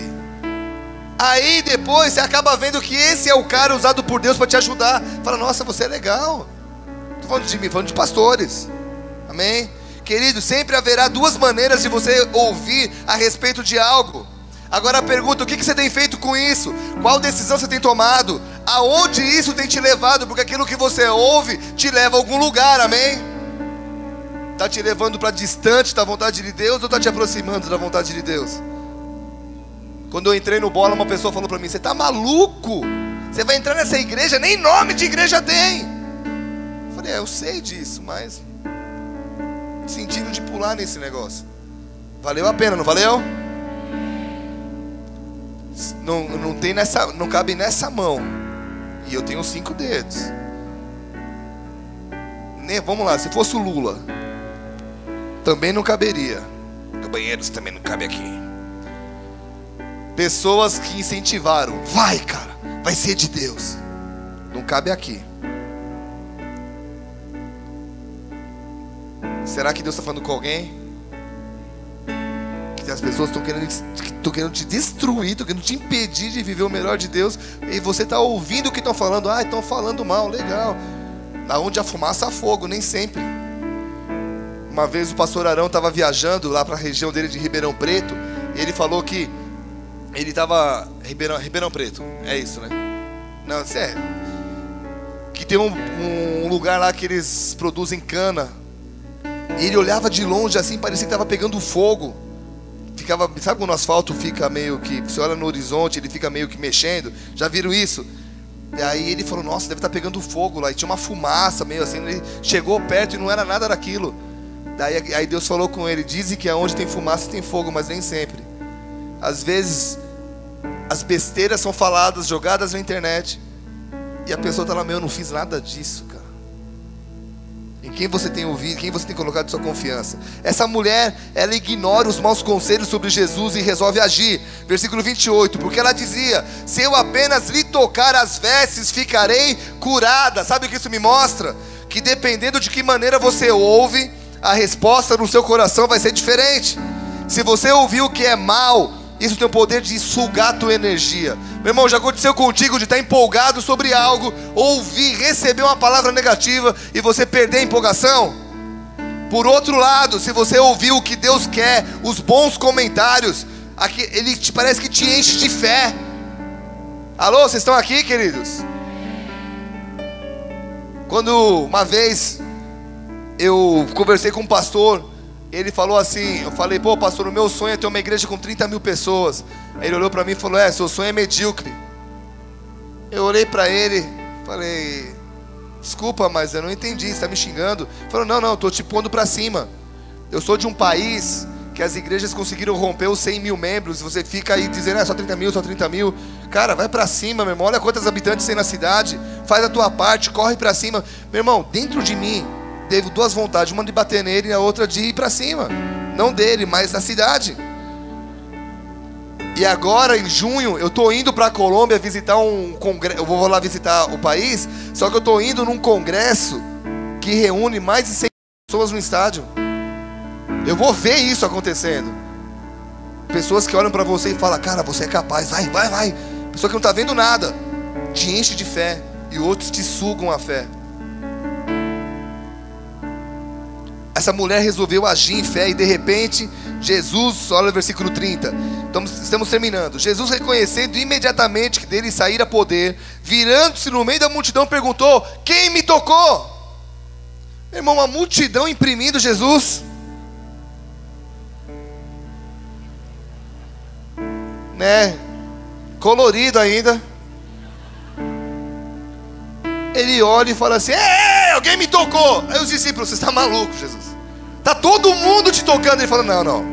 Aí depois você acaba vendo que esse é o cara usado por Deus para te ajudar. Fala, nossa, você é legal. Estou falando de mim, falando de pastores. Amém? Querido, sempre haverá duas maneiras de você ouvir a respeito de algo. Agora a pergunta, o que você tem feito com isso? Qual decisão você tem tomado? Aonde isso tem te levado? Porque aquilo que você ouve te leva a algum lugar, amém? Está te levando para distante da vontade de Deus ou está te aproximando da vontade de Deus? Quando eu entrei no Bola, uma pessoa falou para mim, você está maluco? Você vai entrar nessa igreja, nem nome de igreja tem. Eu falei, eu sei disso, mas sentindo de pular nesse negócio. Valeu a pena, não valeu? Não cabe nessa mão. E eu tenho 5 dedos. Vamos lá, se fosse o Lula, também não caberia. No banheiro você também não cabe aqui. Pessoas que incentivaram, vai cara, vai ser de Deus. Não cabe aqui. Será que Deus está falando com alguém? Que as pessoas estão querendo te destruir, estão querendo te impedir de viver o melhor de Deus. E você está ouvindo o que estão falando. Estão falando mal, legal. Aonde a fumaça há fogo, nem sempre. Uma vez o pastor Arão estava viajando lá para a região dele de Ribeirão Preto. E ele falou que ele estava... Ribeirão Preto, é isso, né? Não, sério. Que tem um lugar lá que eles produzem cana. E ele olhava de longe assim, parecia que estava pegando fogo. Sabe quando o asfalto fica meio que... Você olha no horizonte, ele fica meio que mexendo. Já viram isso? E aí ele falou, nossa, deve estar pegando fogo lá. E tinha uma fumaça meio assim. Ele chegou perto e não era nada daquilo. Aí Deus falou com ele, dizem que aonde tem fumaça tem fogo, mas nem sempre. Às vezes as besteiras são faladas, jogadas na internet, e a pessoa está lá, eu não fiz nada disso, cara. Em quem você tem ouvido, quem você tem colocado sua confiança? Essa mulher, ela ignora os maus conselhos sobre Jesus e resolve agir. Versículo 28, porque ela dizia, se eu apenas lhe tocar as vestes, ficarei curada. Sabe o que isso me mostra? Que dependendo de que maneira você ouve, a resposta no seu coração vai ser diferente. Se você ouvir o que é mal, isso tem o poder de sugar a tua energia. Meu irmão, já aconteceu contigo de estar empolgado sobre algo, ouvir, receber uma palavra negativa e você perder a empolgação? Por outro lado, se você ouvir o que Deus quer, os bons comentários, ele parece que te enche de fé. Alô, vocês estão aqui, queridos? Quando uma vez eu conversei com um pastor, ele falou assim, eu falei, pô pastor, o meu sonho é ter uma igreja com 30 mil pessoas. Aí ele olhou para mim e falou, seu sonho é medíocre. Eu olhei para ele, falei, desculpa, mas eu não entendi, você está me xingando? Ele falou, não, eu estou te pondo para cima. Eu sou de um país que as igrejas conseguiram romper os 100 mil membros. Você fica aí dizendo, só 30 mil, só 30 mil. Cara, vai para cima, meu irmão, olha quantos habitantes tem na cidade. Faz a tua parte, corre para cima. Meu irmão, dentro de mim teve 2 vontades, uma de bater nele e a outra de ir para cima. Não dele, mas da cidade. E agora em junho eu estou indo para a Colômbia visitar um congresso. Eu vou lá visitar o país. Só que eu estou indo num congresso que reúne mais de 100 pessoas no estádio. Eu vou ver isso acontecendo. Pessoas que olham para você e falam: cara, você é capaz, vai, vai, vai. Pessoa que não está vendo nada, te enche de fé, e outros te sugam a fé. Essa mulher resolveu agir em fé, e de repente Jesus, olha o versículo 30, estamos terminando. Jesus, reconhecendo imediatamente que dele saíra poder, virando-se no meio da multidão, perguntou: quem me tocou? Meu irmão, uma multidão imprimindo Jesus, né? Colorido ainda. Ele olha e fala assim: ei, alguém me tocou. Aí os discípulos: você está maluco, Jesus? Está todo mundo te tocando. Ele fala: não, não,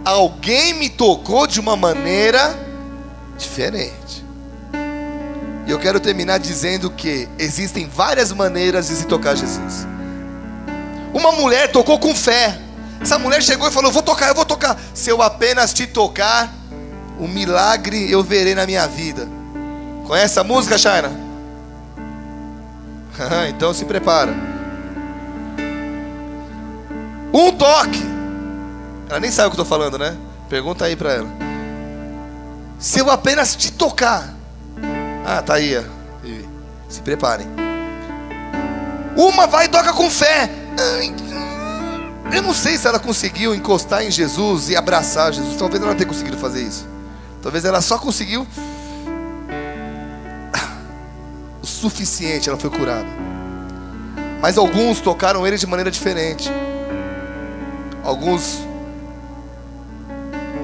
alguém me tocou de uma maneira diferente. E eu quero terminar dizendo que existem várias maneiras de se tocar Jesus. Uma mulher tocou com fé. Essa mulher chegou e falou: eu vou tocar, eu vou tocar. Se eu apenas te tocar, um milagre eu verei na minha vida. Conhece a música, Shaina? Então se prepara. Um toque. Ela nem sabe o que eu estou falando, né? Pergunta aí para ela. Se eu apenas te tocar. Ah, tá aí. Se preparem. Uma vai e toca com fé. Eu não sei se ela conseguiu encostar em Jesus e abraçar Jesus. Talvez ela não tenha conseguido fazer isso. Talvez ela só conseguiu o suficiente, ela foi curada. Mas alguns tocaram ele de maneira diferente. Alguns: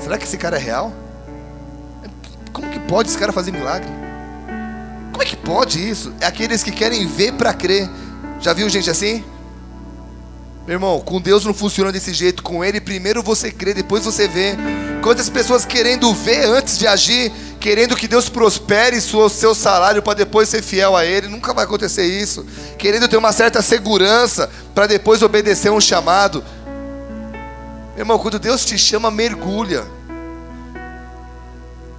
será que esse cara é real? Como que pode esse cara fazer milagre? Como é que pode isso? É aqueles que querem ver para crer. Já viu gente assim? Meu irmão, com Deus não funciona desse jeito. Com Ele primeiro você crê, depois você vê. Quantas pessoas querendo ver antes de agir, querendo que Deus prospere o seu salário para depois ser fiel a Ele. Nunca vai acontecer isso. Querendo ter uma certa segurança para depois obedecer um chamado. Meu irmão, quando Deus te chama, mergulha.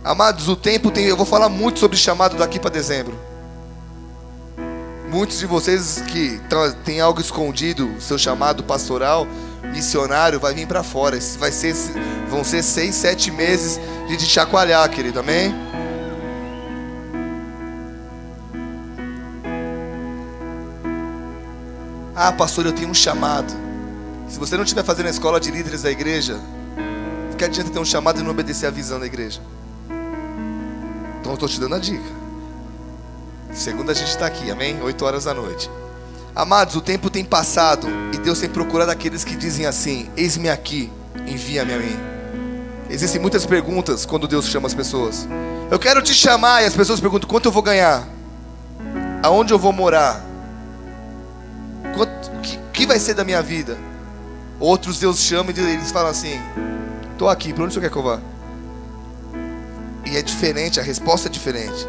Amados, o tempo tem... Eu vou falar muito sobre chamado daqui para dezembro. Muitos de vocês que têm algo escondido, seu chamado pastoral, missionário, vai vir para fora. Vão ser 6, 7 meses de te chacoalhar, querido, amém? Ah, pastor, eu tenho um chamado. Se você não estiver fazendo a escola de líderes da igreja, que adianta ter um chamado e não obedecer a visão da igreja? Então eu estou te dando a dica. Segunda a gente está aqui, amém? 8 horas da noite. Amados, o tempo tem passado e Deus tem procurado aqueles que dizem assim: eis-me aqui, envia-me a mim. Existem muitas perguntas quando Deus chama as pessoas. Eu quero te chamar, e as pessoas perguntam: quanto eu vou ganhar? Aonde eu vou morar? O que vai ser da minha vida? Outros Deus chama e eles falam assim: estou aqui, para onde você quer que eu vá? E é diferente, a resposta é diferente.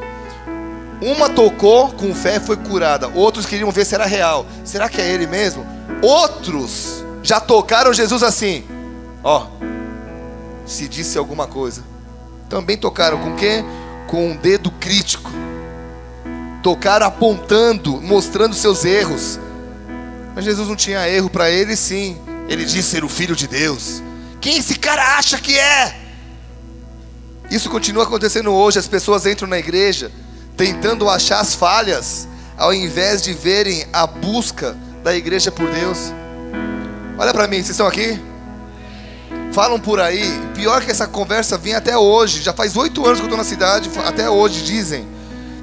Uma tocou com fé e foi curada. Outros queriam ver se era real. Será que é ele mesmo? Outros já tocaram Jesus assim: ó, se disse alguma coisa. Também tocaram com o quê? Com um dedo crítico. Tocaram apontando, mostrando seus erros. Mas Jesus não tinha erro para ele, sim. Ele disse ser o Filho de Deus. Quem esse cara acha que é? Isso continua acontecendo hoje. As pessoas entram na igreja tentando achar as falhas, ao invés de verem a busca da igreja por Deus. Olha para mim, vocês estão aqui? Falam por aí. Pior que essa conversa vem até hoje. Já faz 8 anos que eu estou na cidade. Até hoje dizem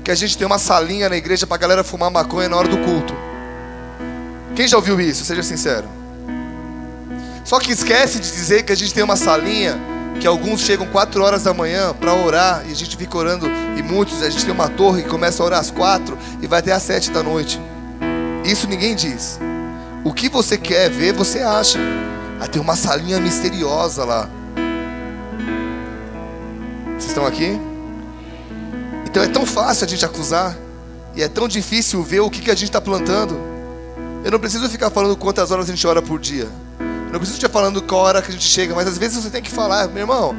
que a gente tem uma salinha na igreja para a galera fumar maconha na hora do culto. Quem já ouviu isso? Seja sincero. Só que esquece de dizer que a gente tem uma salinha que alguns chegam 4 horas da manhã para orar, e a gente fica orando, e muitos, a gente tem uma torre que começa a orar às 4 e vai até às 7 da noite. Isso ninguém diz. O que você quer ver, você acha. Ah, tem uma salinha misteriosa lá. Vocês estão aqui? Então é tão fácil a gente acusar, e é tão difícil ver o que a gente está plantando. Eu não preciso ficar falando quantas horas a gente ora por dia. Não preciso estar falando qual hora que a gente chega, mas às vezes você tem que falar: meu irmão,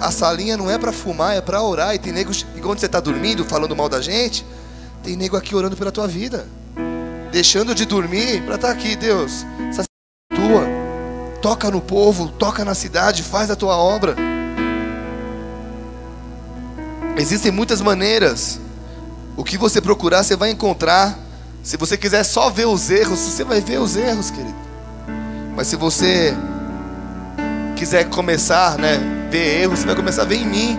a salinha não é para fumar, é para orar. E tem nego, enquanto você está dormindo, falando mal da gente, tem nego aqui orando pela tua vida, deixando de dormir para estar aqui. Deus, essa é tua. toca no povo, toca na cidade, faz a tua obra. Existem muitas maneiras. O que você procurar, você vai encontrar. Se você quiser só ver os erros, você vai ver os erros, querido. Mas se você quiser começar, ver erros, você vai começar a ver em mim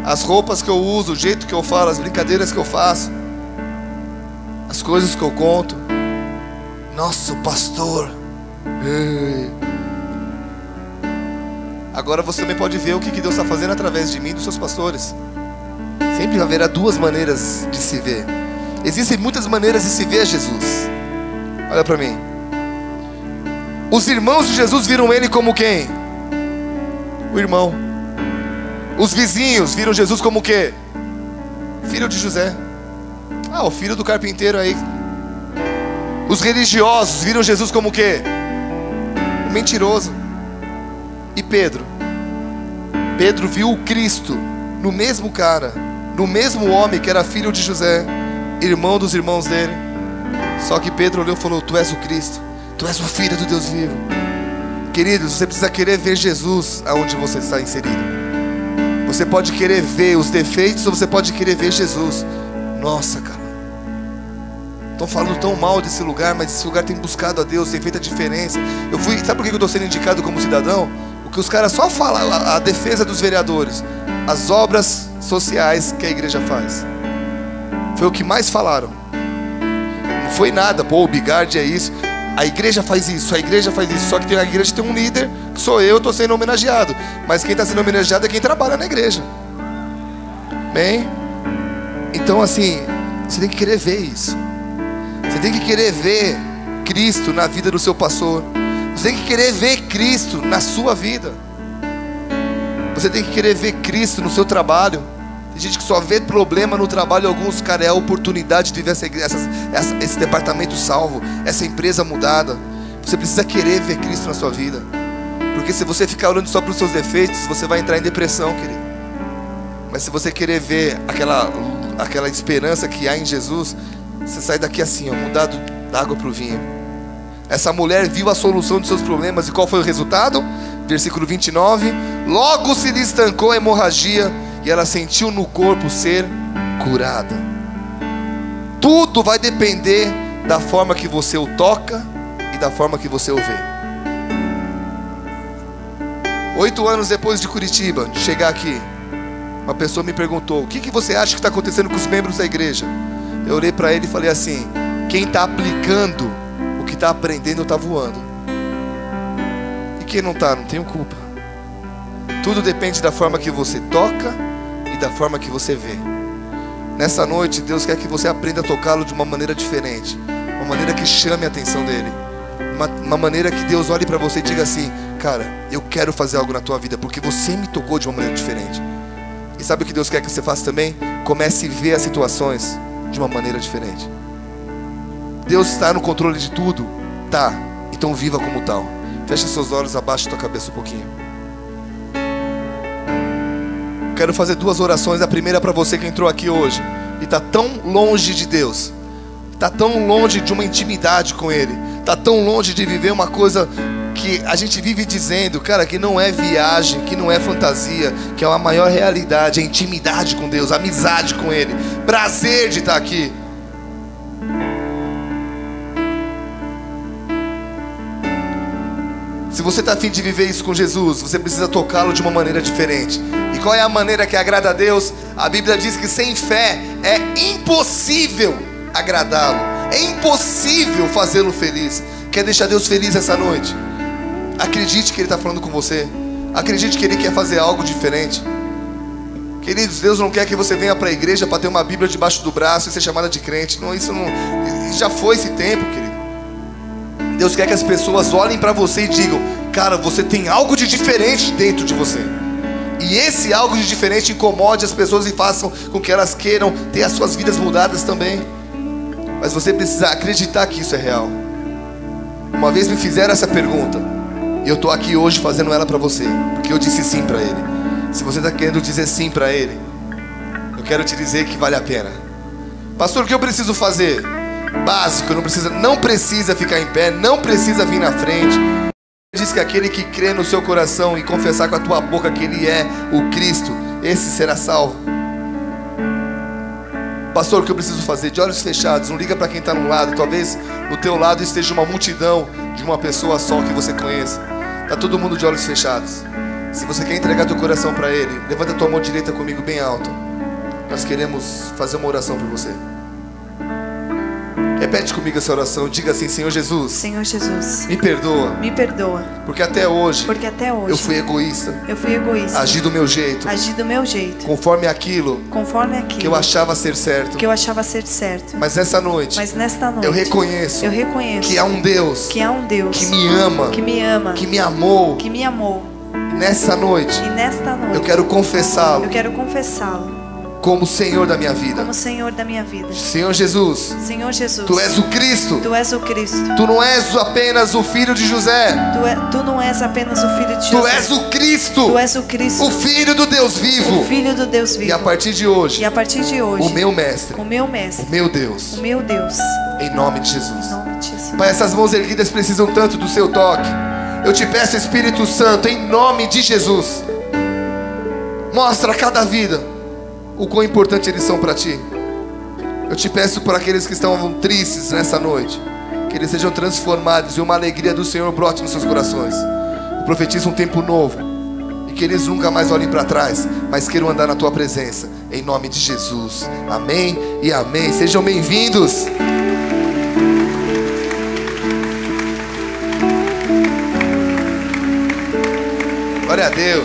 as roupas que eu uso, o jeito que eu falo, as brincadeiras que eu faço, as coisas que eu conto. Nossa, o pastor. Agora você também pode ver o que Deus está fazendo através de mim e dos seus pastores. Sempre haverá duas maneiras de se ver. Existem muitas maneiras de se ver Jesus. Olha para mim. Os irmãos de Jesus viram ele como quem? O irmão. Os vizinhos viram Jesus como o quê? Filho de José. O filho do carpinteiro aí. Os religiosos viram Jesus como o quê? O mentiroso. E Pedro? Pedro viu o Cristo no mesmo cara, no mesmo homem que era filho de José, irmão dos irmãos dele. Só que Pedro olhou e falou: tu és o Cristo, tu és o Filho do Deus vivo. Queridos, você precisa querer ver Jesus aonde você está inserido. Você pode querer ver os defeitos, ou você pode querer ver Jesus. Nossa, cara, estão falando tão mal desse lugar, mas esse lugar tem buscado a Deus, tem feito a diferença. Sabe por que eu estou sendo indicado como cidadão? Porque os caras só falam a defesa dos vereadores, as obras sociais que a igreja faz. Foi o que mais falaram. Não foi nada, o Bigard é isso, a igreja faz isso, a igreja faz isso. Só que a igreja tem um líder, que sou eu, estou sendo homenageado. Mas quem está sendo homenageado é quem trabalha na igreja. Bem? Então assim, você tem que querer ver isso. Você tem que querer ver Cristo na vida do seu pastor. Você tem que querer ver Cristo na sua vida. Você tem que querer ver Cristo no seu trabalho. Tem gente que só vê problema no trabalho. Alguns, cara, é a oportunidade de ver esse departamento salvo, essa empresa mudada. Você precisa querer ver Cristo na sua vida. Porque se você ficar olhando só para os seus defeitos, você vai entrar em depressão, querido. Mas se você querer ver aquela esperança que há em Jesus, você sai daqui assim, mudado da água para o vinho. Essa mulher viu a solução dos seus problemas. E qual foi o resultado? Versículo 29. Logo se lhe estancou a hemorragia e ela sentiu no corpo ser curada. Tudo vai depender da forma que você o toca e da forma que você o vê. 8 anos depois de Curitiba, de chegar aqui, uma pessoa me perguntou: o que você acha que está acontecendo com os membros da igreja? Eu olhei para ele e falei assim: quem está aplicando o que está aprendendo está voando. E quem não está, não tenho culpa. Tudo depende da forma que você toca e da forma que você vê. Nessa noite, Deus quer que você aprenda a tocá-lo de uma maneira diferente, uma maneira que chame a atenção dele, uma maneira que Deus olhe para você e diga assim: cara, eu quero fazer algo na tua vida porque você me tocou de uma maneira diferente. E sabe o que Deus quer que você faça também? Comece a ver as situações de uma maneira diferente. Deus está no controle de tudo? Tá, então viva como tal. Fecha seus olhos, abaixa tua cabeça um pouquinho. Quero fazer 2 orações. A primeira é para você que entrou aqui hoje e está tão longe de Deus, está tão longe de uma intimidade com Ele, está tão longe de viver uma coisa que a gente vive dizendo, cara, que não é viagem, que não é fantasia, que é uma maior realidade, é intimidade com Deus, amizade com Ele, prazer de estar aqui. Se você está a fim de viver isso com Jesus, você precisa tocá-lo de uma maneira diferente. E qual é a maneira que agrada a Deus? A Bíblia diz que sem fé é impossível agradá-lo, é impossível fazê-lo feliz. Quer deixar Deus feliz essa noite? Acredite que Ele está falando com você. Acredite que Ele quer fazer algo diferente. Queridos, Deus não quer que você venha para a igreja para ter uma Bíblia debaixo do braço e ser chamada de crente. Não, isso não, já foi esse tempo, querido. Deus quer que as pessoas olhem para você e digam: cara, você tem algo de diferente dentro de você. E esse algo de diferente incomode as pessoas e façam com que elas queiram ter as suas vidas mudadas também. Mas você precisa acreditar que isso é real. Uma vez me fizeram essa pergunta e eu estou aqui hoje fazendo ela para você, porque eu disse sim para Ele. Se você está querendo dizer sim para Ele, eu quero te dizer que vale a pena. Pastor, o que eu preciso fazer? Básico, não precisa ficar em pé, não precisa vir na frente. Diz que aquele que crê no seu coração e confessar com a tua boca que Ele é o Cristo, esse será salvo. Pastor, o que eu preciso fazer? De olhos fechados, não liga para quem está no lado. Talvez no teu lado esteja uma multidão de uma pessoa só que você conheça. Está todo mundo de olhos fechados. Se você quer entregar teu coração para Ele, levanta tua mão direita comigo bem alto. Nós queremos fazer uma oração por você. Repete comigo essa oração. Diga assim: Senhor Jesus, Senhor Jesus, me perdoa, me perdoa, porque até hoje eu fui egoísta, agi do meu jeito, conforme aquilo que eu achava ser certo. Mas nesta noite eu reconheço que há um Deus que me ama, que me amou. E nessa noite eu quero confessá-lo como Senhor da minha vida. Senhor Jesus, Tu és o Cristo. Tu não és apenas o filho de José. Tu não és apenas o filho de José. Tu és o Cristo. O Filho do Deus vivo. E a partir de hoje, o meu mestre, o meu Deus. Em nome de Jesus. Pai, essas mãos erguidas precisam tanto do seu toque. Eu te peço, Espírito Santo, em nome de Jesus, mostra a cada vida o quão importante eles são para Ti. Eu te peço por aqueles que estão tristes nessa noite, que eles sejam transformados e uma alegria do Senhor brote nos seus corações. Eu profetizo um tempo novo e que eles nunca mais olhem para trás, mas queiram andar na Tua presença, em nome de Jesus. Amém e amém. Sejam bem-vindos. Glória a Deus.